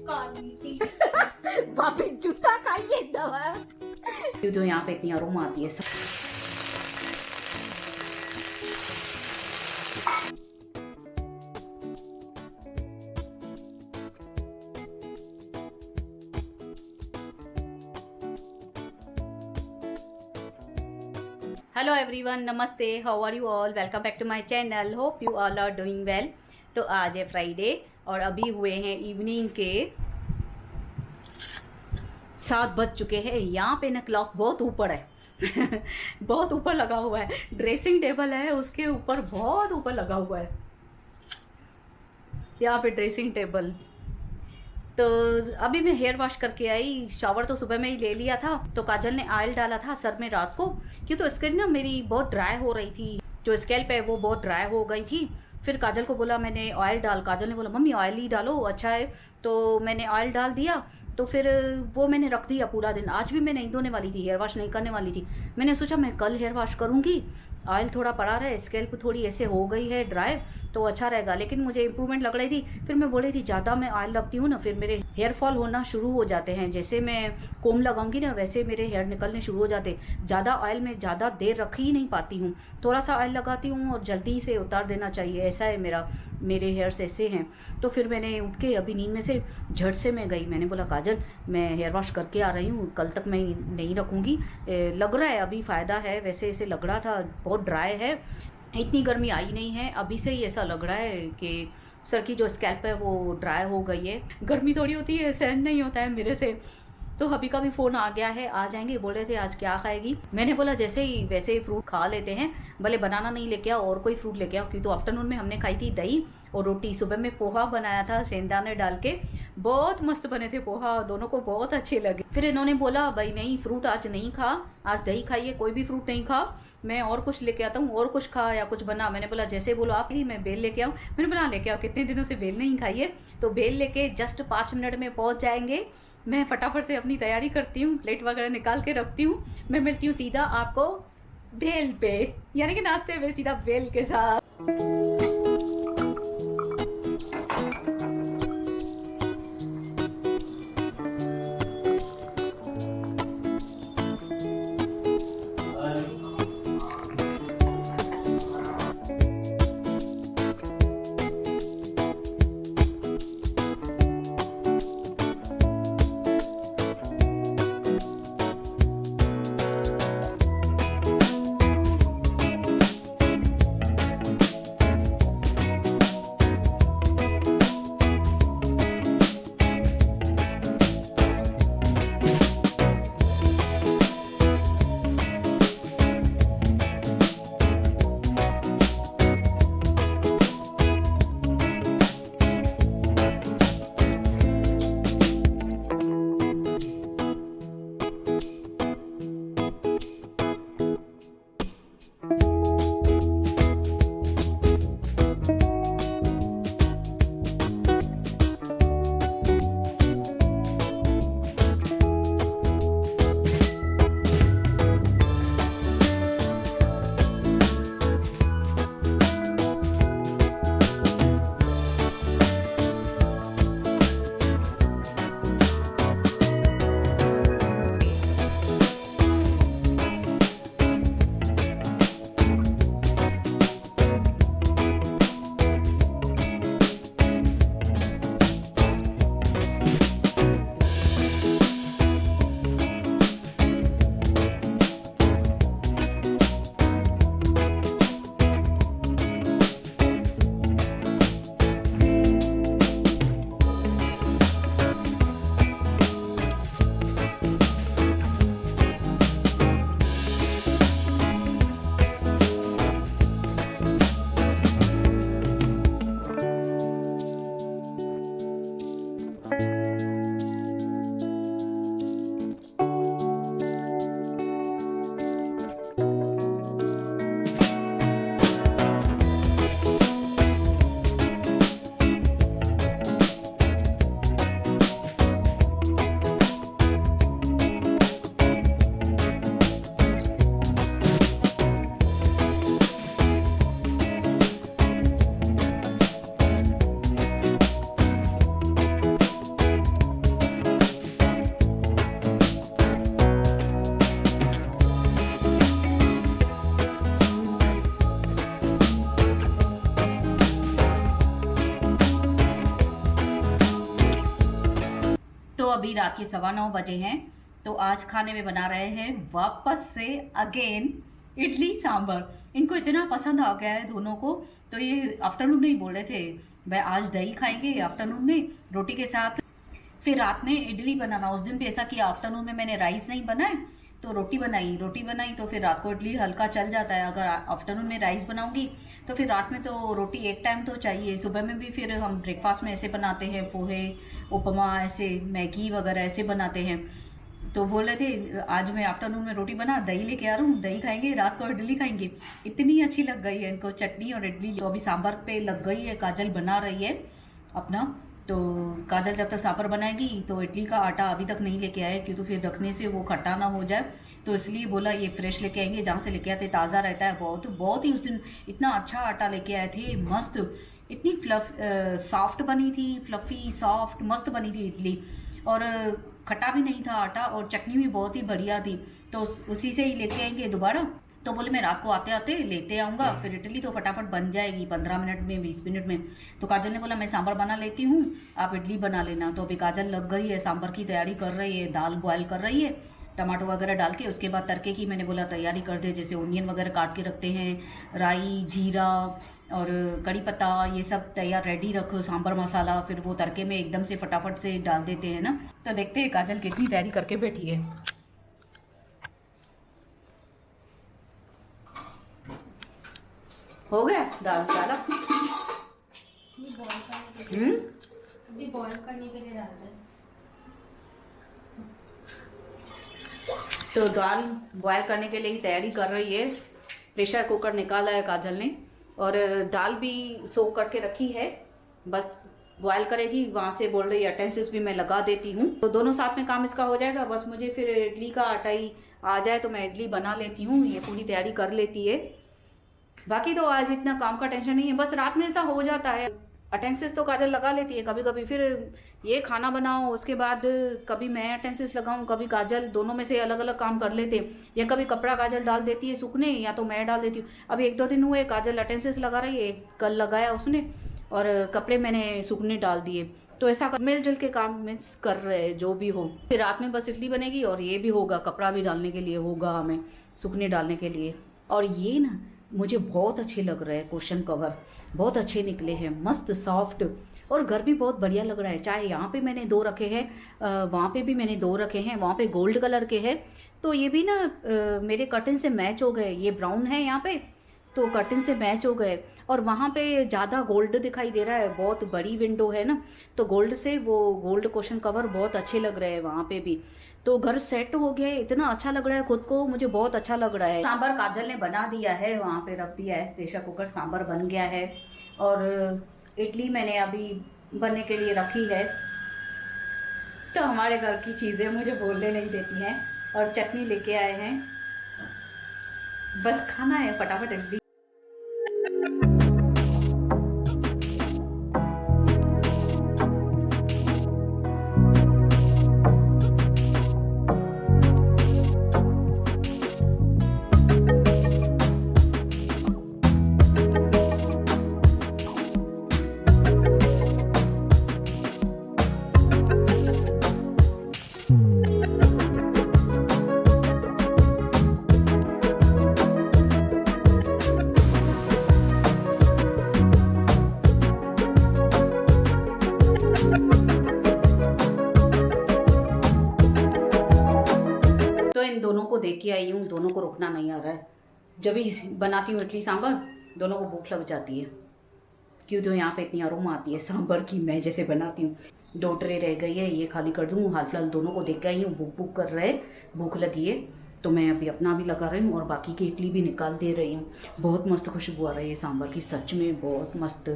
काली थी। बापे जूता खाइए दवा। तो यहाँ पे इतनी अरोमा आती है। हेलो एवरीवन, नमस्ते, how are you all, welcome back to my channel, hope you all are doing well. तो आज है फ्राइडे और अभी हुए हैं इवनिंग के 7 बज चुके हैं। यहाँ पे ना क्लॉक बहुत ऊपर है बहुत ऊपर लगा हुआ है। ड्रेसिंग टेबल है उसके ऊपर, बहुत ऊपर लगा हुआ है यहाँ पे ड्रेसिंग टेबल। तो अभी मैं हेयर वॉश करके आई, शावर तो सुबह में ही ले लिया था। तो काजल ने ऑयल डाला था सर में रात को, क्यों तो स्किन ना मेरी बहुत ड्राई हो रही थी, जो स्कैल्प है वो बहुत ड्राई हो गई थी। फिर काजल को बोला मैंने ऑयल डाल, काजल ने बोला मम्मी ऑयल ही डालो अच्छा है, तो मैंने ऑयल डाल दिया। तो फिर वो मैंने रख दिया पूरा दिन। आज भी मैं नहीं धोने वाली थी, हेयर वॉश नहीं करने वाली थी। मैंने सोचा मैं कल हेयर वॉश करूँगी, ऑयल थोड़ा पड़ा रहे, स्कैल्प थोड़ी ऐसे हो गई है ड्राई तो अच्छा रहेगा। लेकिन मुझे इंप्रूवमेंट लग रही थी। फिर मैं बोली थी ज़्यादा मैं ऑयल लगती हूँ ना फिर मेरे हेयर फॉल होना शुरू हो जाते हैं। जैसे मैं कोम लगाऊंगी ना वैसे मेरे हेयर निकलने शुरू हो जाते। ज़्यादा ऑयल में ज़्यादा देर रख ही नहीं पाती हूँ, थोड़ा सा ऑयल लगाती हूँ और जल्दी से उतार देना चाहिए, ऐसा है मेरे हेयर्स ऐसे हैं। तो फिर मैंने उठ के अभी नींद में से झट से मैं गई, मैंने बोला काजल मैं हेयर वॉश करके आ रही हूँ, कल तक मैं नहीं रखूँगी। लग रहा है अभी फ़ायदा है, वैसे ऐसे लग रहा था बहुत ड्राई है, इतनी गर्मी आई नहीं है, अभी से ही ऐसा लग रहा है कि सर की जो स्कैल्प है वो ड्राई हो गई है। गर्मी थोड़ी होती है, सहन नहीं होता है मेरे से। तो अभी का भी फ़ोन आ गया है, आ जाएंगे, बोल रहे थे आज क्या खाएगी। मैंने बोला जैसे ही वैसे ही फ्रूट खा लेते हैं, भले बनाना नहीं लेके आओ और कोई फ्रूट लेके आओ, क्योंकि तो आफ्टरनून में हमने खाई थी दही और रोटी। सुबह में पोहा बनाया था सेंधाने डाल के, बहुत मस्त बने थे पोहा, दोनों को बहुत अच्छे लगे। फिर इन्होंने बोला भाई नहीं फ्रूट आज नहीं खा, आज दही खाइए, कोई भी फ्रूट नहीं खा, मैं और कुछ लेके आता हूँ, और कुछ खा या कुछ बना। मैंने बोला जैसे बोलो आप ही, मैं बेल लेके आऊँ। मैंने बोला लेके आओ, कितने दिनों से बेल नहीं खाई है। तो बेल लेके जस्ट 5 मिनट में पहुँच जाएंगे। मैं फटाफट से अपनी तैयारी करती हूँ, प्लेट वगैरह निकाल के रखती हूँ। मैं मिलती हूँ सीधा आपको बेल पे, यानी कि नाश्ते में सीधा बेल के साथ। अभी रात के 9:15 बजे हैं। तो आज खाने में बना रहे हैं वापस से अगेन इडली सांभर। इनको इतना पसंद आ गया है दोनों को, तो ये आफ्टरनून में ही बोल रहे थे भाई आज दही खाएंगे आफ्टरनून में रोटी के साथ, फिर रात में इडली बनाना। उस दिन भी ऐसा किया, आफ्टरनून में मैंने राइस नहीं बनाए तो रोटी बनाई तो फिर रात को इडली हल्का चल जाता है। अगर आफ्टरनून में राइस बनाऊंगी तो फिर रात में तो रोटी एक टाइम तो चाहिए। सुबह में भी फिर हम ब्रेकफास्ट में ऐसे बनाते हैं, पोहे उपमा ऐसे मैगी वगैरह ऐसे बनाते हैं। तो बोल रहे थे आज मैं आफ्टरनून में रोटी बना, दही लेके आ रहा हूँ, दही खाएंगे, रात को इडली खाएंगे। इतनी अच्छी लग गई है इनको चटनी और इडली। तो अभी सांभर पे लग गई है, काजल बना रही है अपना। तो काजल जब तक सांभर बनाएगी तो इडली का आटा अभी तक नहीं लेके आए, क्योंकि फिर रखने से वो खट्टा ना हो जाए, तो इसलिए बोला ये फ्रेश लेके आएंगे, जहाँ से लेके आते ताज़ा रहता है। बहुत ही उस दिन इतना अच्छा आटा लेके आए थे, मस्त, इतनी सॉफ्ट बनी थी, फ्लफी सॉफ्ट मस्त बनी थी इडली, और खट्टा भी नहीं था आटा, और चटनी भी बहुत ही बढ़िया थी। तो उसी से ही लेके आएंगे दोबारा। तो बोले मैं रात को आते आते लेते आऊँगा, फिर इडली तो फटाफट बन जाएगी 15 मिनट में 20 मिनट में। तो काजल ने बोला मैं सांभर बना लेती हूँ, आप इडली बना लेना। तो अभी काजल लग गई है, सांभर की तैयारी कर रही है, दाल बॉयल कर रही है टमाटो वगैरह डाल के। उसके बाद तड़के की मैंने बोला तैयारी कर दे, जैसे ओनियन वगैरह काट के रखते हैं, राई जीरा और कड़ी पत्ता ये सब तैयार रेडी रखो, सांभर मसाला, फिर वो तड़के में एकदम से फटाफट से डाल देते हैं ना। तो देखते हैं काजल कितनी तैयारी करके बैठी है। हो गया दाल चावल बॉईल करने के लिए डाल रहे। तो दाल बॉयल करने के लिए ही तैयारी कर रही है। प्रेशर कुकर निकाला है काजल ने, और दाल भी सोक करके रखी है, बस बॉयल करेगी। वहाँ से बोल रही है यूटेंसिल्स भी मैं लगा देती हूँ, तो दोनों साथ में काम इसका हो जाएगा। बस मुझे फिर इडली का आटा ही आ जाए तो मैं इडली बना लेती हूँ, ये पूरी तैयारी कर लेती है। बाकी तो आज इतना काम का टेंशन नहीं है, बस रात में ऐसा हो जाता है। अटेंसिस तो काजल लगा लेती है कभी कभी, फिर ये खाना बनाओ उसके बाद कभी मैं अटेंसिस लगाऊं, कभी काजल, दोनों में से अलग अलग काम कर लेते हैं। या कभी कपड़ा काजल डाल देती है सूखने, या तो मैं डाल देती हूँ। अभी 1-2 दिन हुए काजल अटेंसिस लगा रही है, कल लगाया उसने, और कपड़े मैंने सूखने डाल दिए। तो ऐसा मिलजुल के काम मिस कर रहे हैं, जो भी हो। फिर रात में बस इडली बनेगी, और ये भी होगा, कपड़ा भी डालने के लिए होगा हमें, सूखने डालने के लिए। और ये ना मुझे बहुत अच्छे लग रहे हैं, कुशन कवर बहुत अच्छे निकले हैं, मस्त सॉफ्ट, और घर भी बहुत बढ़िया लग रहा है। चाहे यहाँ पे मैंने 2 रखे हैं, वहाँ पे भी मैंने 2 रखे हैं, वहाँ पे गोल्ड कलर के हैं, तो ये भी ना मेरे कर्टन से मैच हो गए। ये ब्राउन है यहाँ पे, तो कर्टन से मैच हो गए। और वहाँ पे ज़्यादा गोल्ड दिखाई दे रहा है, बहुत बड़ी विंडो है ना, तो गोल्ड से वो गोल्ड कुशन कवर बहुत अच्छे लग रहे हैं वहाँ पे भी। तो घर सेट हो गया है, इतना अच्छा लग रहा है खुद को, मुझे बहुत अच्छा लग रहा है। सांभर काजल ने बना दिया है, वहाँ पे रख दिया है प्रेशर कुकर, सांभर बन गया है। और इडली मैंने अभी बनने के लिए रखी है। तो हमारे घर की चीज़ें मुझे बोलने नहीं देती हैं। और चटनी लेके आए हैं, बस खाना है फटाफट इडली। दोनों को देख के आई हूँ, दोनों को रुकना नहीं आ रहा है। जब भी बनाती हूँ इडली सांभर, दोनों को भूख लग जाती है, क्यों तो यहाँ पे इतनी अरोमा आती है सांभर की, मैं जैसे बनाती हूँ। 2 ट्रे रह गई है, ये खाली कर दूँ। हाल फिलहाल दोनों को देख के आई हूँ, भूख कर रहे, भूख लगी है, तो मैं अभी अपना भी लगा रही हूँ और बाकी की इडली भी निकाल दे रही हूँ। बहुत मस्त खुशबू आ रही है सांभर की, सच में बहुत मस्त।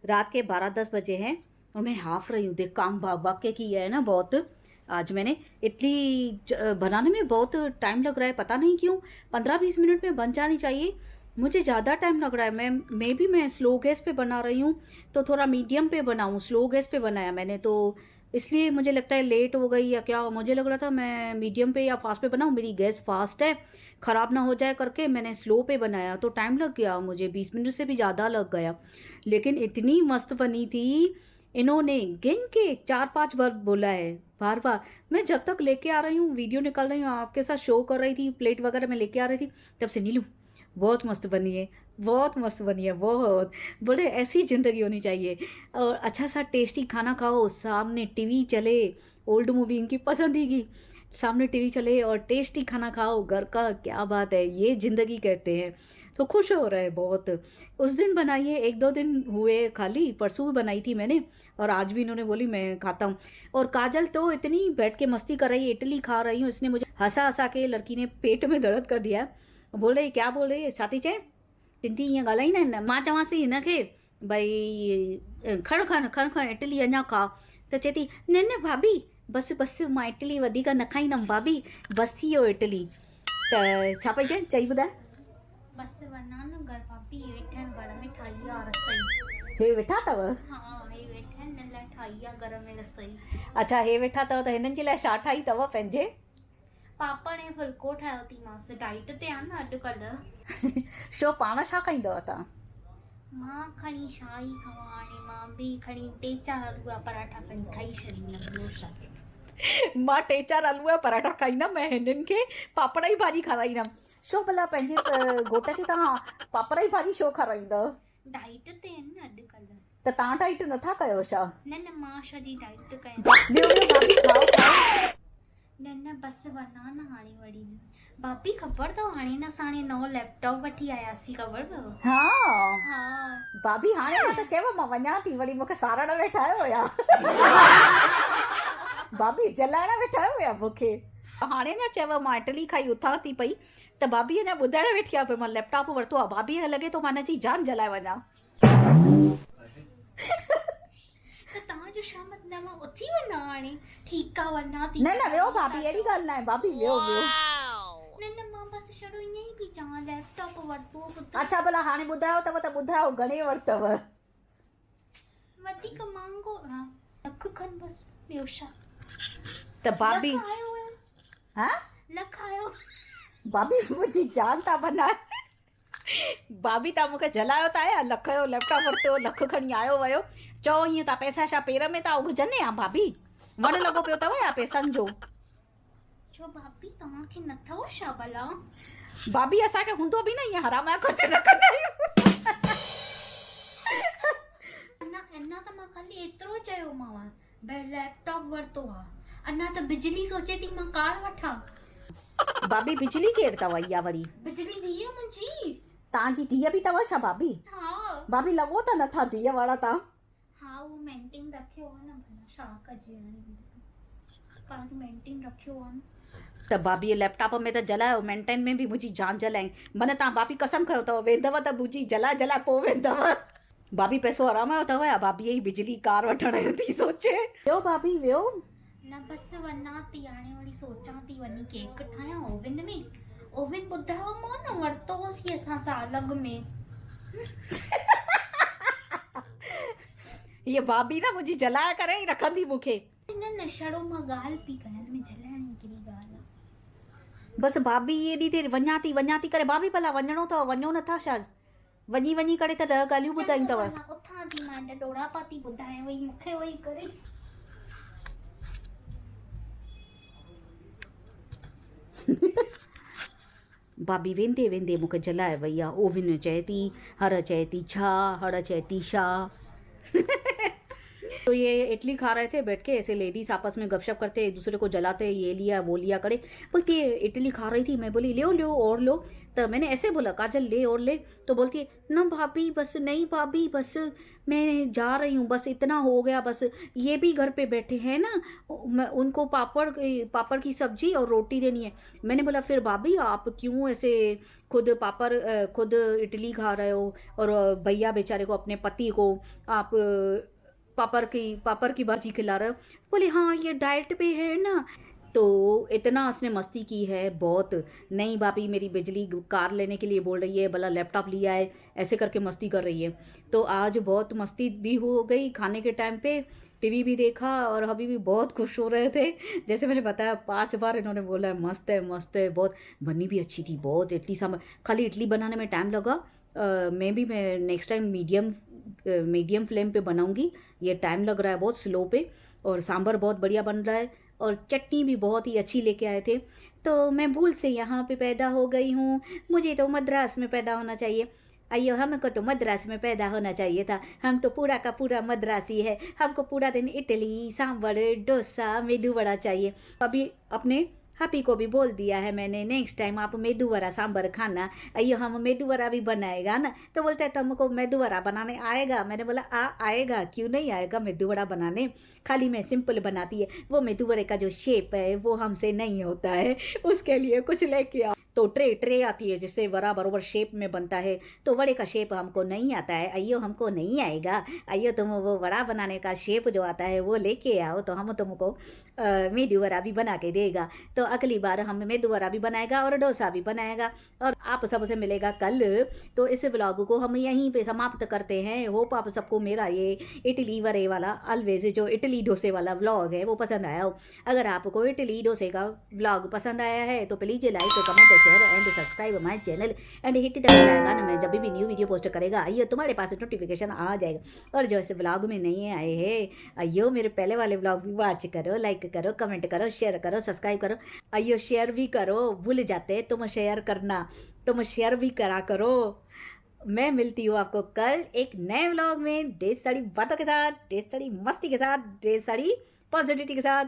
रात के 12-10 बजे हैं और मैं हाफ रही हूँ। देख काम भाग भाग के किया है ना बहुत। आज मैंने इडली बनाने में बहुत टाइम लग रहा है, पता नहीं क्यों। 15-20 मिनट में बन जानी चाहिए, मुझे ज़्यादा टाइम लग रहा है। मैं स्लो गैस पे बना रही हूँ, तो थोड़ा मीडियम पे बनाऊँ। स्लो गैस पे बनाया मैंने, तो इसलिए मुझे लगता है लेट हो गई या क्या। मुझे लग रहा था मैं मीडियम पे या फास्ट पे बनाऊँ, मेरी गैस फास्ट है, ख़राब ना हो जाए करके मैंने स्लो पे बनाया, तो टाइम लग गया मुझे, 20 मिनट से भी ज़्यादा लग गया। लेकिन इतनी मस्त बनी थी, इन्होंने गिन के 4-5 बार बोला है, बार बार। मैं जब तक लेके आ रही हूँ, वीडियो निकाल रही हूँ, आपके साथ शो कर रही थी, प्लेट वगैरह मैं लेके आ रही थी, तब से नीलू बहुत मस्त बनी है, बहुत मस्त बनी है, बहुत। बोले ऐसी ज़िंदगी होनी चाहिए, और अच्छा सा टेस्टी खाना खाओ, सामने टीवी चले, ओल्ड मूवी इनकी पसंद ही की, सामने टीवी चले और टेस्टी खाना खाओ घर का, क्या बात है, ये ज़िंदगी कहते हैं। तो खुश हो रहे हैं बहुत। उस दिन बनाइए, 1-2 दिन हुए खाली, परसों भी बनाई थी मैंने, और आज भी इन्होंने बोली मैं खाता हूँ। और काजल तो इतनी बैठ के मस्ती कर रही है, इडली खा रही हूँ, इसने मुझे हंसा हंसा के लड़की ने पेट में दर्द कर दिया। बोले क्या बोल रही है छाती चए सिंधी ईअं ॻाल्हाईंदा आहिनि न। मां चवांसि हिनखे भई खण इडली अञा खा, त चए थी न न भाभी बसि बसि, मां इडली वधीक न खाईंदमि भाभी, बसि थी वियो इडली। त छा पई चई ॿुधाए। बसि वञा न घर भाभी, हे वेठा आहिनि घर में ठाही आहे रसोई। हे वेठा अथव? हा हे वेठा आहिनि, हिन लाइ ठाही आहे घर में रसोई। अच्छा हे वेठा अथव, त हिननि जे लाइ छा ठाही अथव पंहिंजे? पापा ने फुल्को ठाहियो थी मांसि, डाइट ते आहे न अॼुकल्ह। छो पाण छा खाईंदव तव्हां? मां खणी छा ई खावां हाणे, मां बि खणी 3-4 आलू जा पराठा खणी खाई छॾींदमि, ॿियो छा। मां 3-4 आलू जा पराठा खाईंदमि, मैं हिननि खे पापड़ जी भाॼी खाराईंदमि। छो भला पंहिंजे घोट खे तव्हां पापड़ जी भाॼी छो खाराईंदव? डाइट ते आहिनि न अॼुकल्ह। त तव्हां डाइट नथा कयो छा? न न मां छाजी डाइट कयां। ॿियो भाभी खाओ खाओ। न न बसि वञा न हाणे वरी। भाभी ख़बर अथव हाणे न असां नओं लैपटॉप वठी आयासीं, ख़बर अथव? हा हा भाभी हाणे त चयव मां वञा थी, वरी मूंखे सारण वेठा आहियो हुया। भाभी जलाइण वेठा आहियो हुया मूंखे। हाणे न चयव मां इडली खाई उथां थी पई, त भाभी अञा ॿुधाइण वेठी आहे, मां लैपटॉप वरितो आहे, भाभी खे लॻे थो मां हिनजी जान जलाए वञा। त तव्हांजो छा मतिलबु, मां उथी वञा हाणे? ठीकु आहे वञा थी। न न वियो भाभी, अहिड़ी ॻाल्हि न आहे भाभी, वियो वियो। न न मां बसि छड़ो ईअं ई पई चवां, लैपटॉप वरितो। अच्छा भला हाणे ॿुधायो अथव त ॿुधायो घणे वरितव? वधीक महांगो, हा लख खनि बसि, ॿियो छा। त भाभी लख आयो हुयो। हा लख आयो। भाभी मुंहिंजी जान था बनाए। भाभी तव्हां मूंखे जलायो था या लख जो लैपटॉप वरितो, लख खणी आयो वियो, चओ ईअं था पैसा छा पेर में था उगजनि या भाभी? वण लॻो पियो अथव या पैसनि जो? छो भाभी तव्हांखे न अथव छा भला? भाभी असांखे हूंदो बि न, ईअं हराम जा ख़र्च न कंदा आहियूं। अञा त मां खाली एतिरो चयोमांव भई लैपटॉप वरितो आहे, अञा त बिजली सोचे थी मां कार वठां। भाभी बिजली केरु अथव इहा वरी? बिजली धीअ मुंहिंजी। तव्हांजी धीअ बि अथव छा भाभी? हा भाभी लॻो त नथा धीअ वारा तव्हां। हा उहो मेंटेन रखियो आहे न, भला छा कजे हाणे, मेंटेन रखियो आहे न। त भाभी लैपटॉप में त जलायो, मेंटेन में बि मुंहिंजी जान जलाई। मन तव्हां भाभी कसम खयो अथव वेंदव त मुंहिंजी जला पोइ वेंदव। भाभी पैसो आराम जो अथव या भाभी जी बिजली कार वठण जो थी सोचे? वियो भाभी वियो। न बसि वञा थी हाणे, वरी सोचां थी वञी केक ठाहियां ओवन में। ओवन ॿुधायो मां न वरितो होसीं असां साल अॻु में। ये भाभी ना मुंहिंजी जलाए करे ई रखंदी मूंखे। न न छड़ो मां ॻाल्हि पई कयां, हिन में जलाइण जी कहिड़ी ॻाल्हि आहे। बसि भाभी एॾी देरि वञा थी करे, भाभी भला वञिणो अथव वञो नथा छा? वञी करे त 10 ॻाल्हियूं ॿुधाई अथव। उथां थी मां डोड़ा पाती ॿुधायां वई मूंखे वेही करे। भाभी वेंदे वेंदे मूंखे जलाए वई आहे। ओवन चए थी, हर चए थी छा, हर चए थी छा। तो ये इडली खा रहे थे बैठ के, ऐसे लेडीज आपस में गपशप करते, एक दूसरे को जलाते, ये लिया वो लिया करे। बोलती है इडली खा रही थी, मैं बोली लो लो और लो। तो मैंने ऐसे बोला काजल ले और ले, तो बोलती है ना भाभी बस, नहीं भाभी बस मैं जा रही हूँ, बस इतना हो गया, बस ये भी घर पे बैठे हैं ना, उनको पापड़ की सब्जी और रोटी देनी है। मैंने बोला फिर भाभी आप क्यों ऐसे खुद इडली खा रहे हो, और भैया बेचारे को, अपने पति को आप पापड़ की भाजी खिला रहे हो। बोले हाँ ये डाइट पे है ना। तो इतना उसने मस्ती की है बहुत। नहीं भाभी मेरी बिजली कार लेने के लिए बोल रही है, भला लैपटॉप लिया है, ऐसे करके मस्ती कर रही है। तो आज बहुत मस्ती भी हो गई, खाने के टाइम पे टीवी भी देखा, और अभी भी बहुत खुश हो रहे थे। जैसे मैंने बताया 5 बार इन्होंने बोला है मस्त है बहुत। बनी भी अच्छी थी बहुत इडली सांभर। खाली इडली बनाने में टाइम लगा। मैं नेक्स्ट टाइम मीडियम फ्लेम पे बनाऊंगी। ये टाइम लग रहा है बहुत स्लो पे। और सांभर बहुत बढ़िया बन रहा है, और चटनी भी बहुत ही अच्छी लेके आए थे। तो मैं भूल से यहाँ पे पैदा हो गई हूँ, मुझे तो मद्रास में पैदा होना चाहिए। अयो हमको तो मद्रास में पैदा होना चाहिए था, हम तो पूरा का पूरा मद्रासी है, हमको पूरा दिन इडली सांभर डोसा मेदू वड़ा चाहिए। अभी अपने हपी को भी बोल दिया है मैंने, नेक्स्ट टाइम आप मेदू वड़ा सांभर खाना। अयो हम मेदू वड़ा भी बनाएगा ना, तो बोलता है तुमको मेदू वड़ा बनाने आएगा। मैंने बोला आएगा, क्यों नहीं आएगा मेदू वड़ा बनाने, खाली मैं सिंपल बनाती है, वो मेदू वड़े का जो शेप है वो हमसे नहीं होता है, उसके लिए कुछ लेके आओ। तो ट्रे आती है जिससे वड़ा बराबर शेप में बनता है, तो वड़े का शेप हमको नहीं आता है। अयो हमको नहीं आएगा, अयो तुम वो वड़ा बनाने का शेप जो आता है वो लेके आओ, तो हम तुमको मेदू वड़ा भी बना के देगा। तो अगली बार हम मेदू वड़ा भी बनाएगा और डोसा भी बनाएगा, और आप सबसे मिलेगा कल। तो इस व्लॉग को हम यहीं पे समाप्त करते हैं। होप आप सबको मेरा ये इडली वड़े वाला ऑलवेज जो इडली डोसे वाला व्लॉग है वो पसंद आया हो। अगर आपको इडली डोसे का व्लॉग पसंद आया है तो please like comment share and subscribe my channel and hit the bell icon. मैं जब भी न्यू वीडियो पोस्ट करेगा आइयो तुम्हारे पास नोटिफिकेशन आ जाएगा। और जो इस व्लॉग में नहीं आए हैं आइयो मेरे पहले वाले व्लॉग भी वॉच करो, लाइक करो, कमेंट करो, शेयर करो, सब्सक्राइब करो। आइयो शेयर भी करो, भूल जाते तुम शेयर करना, तुम शेयर भी करा करो। मैं मिलती हूँ आपको कल एक नए व्लॉग में, ढेर सारी बातों के साथ, ढेर सारी मस्ती के साथ, ढेर सारी पॉजिटिविटी के साथ,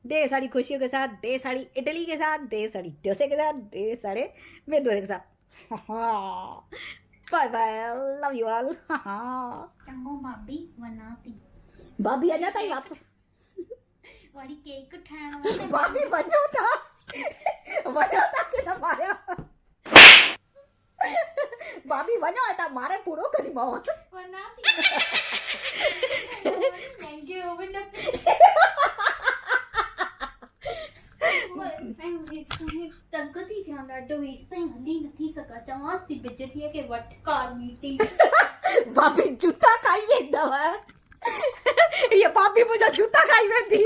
ढेर सारी खुशियों के साथ, ढेर सारी इडली के साथ, ढेर सारी डोसे के साथ, ढेर सारे मेदू वड़े के साथ। Bye bye, love you all. चंगो भाभी वनाती भाभी अञा ताईं वापस वरी केक ठाहिण भाभी वञो था की न मारिया भाभी वञो है त मारे पूरो करी मां वनाती थैंक यू ओवन तंगती से ॾाढो हेसिताईं हली नथी सघां, चवांसि थी बिजलीअ खे वठ कार मीटिंग। भाभी जूता खाई वेंदव, ये भाभी मुंहिंजा जूता खाई वेंदी।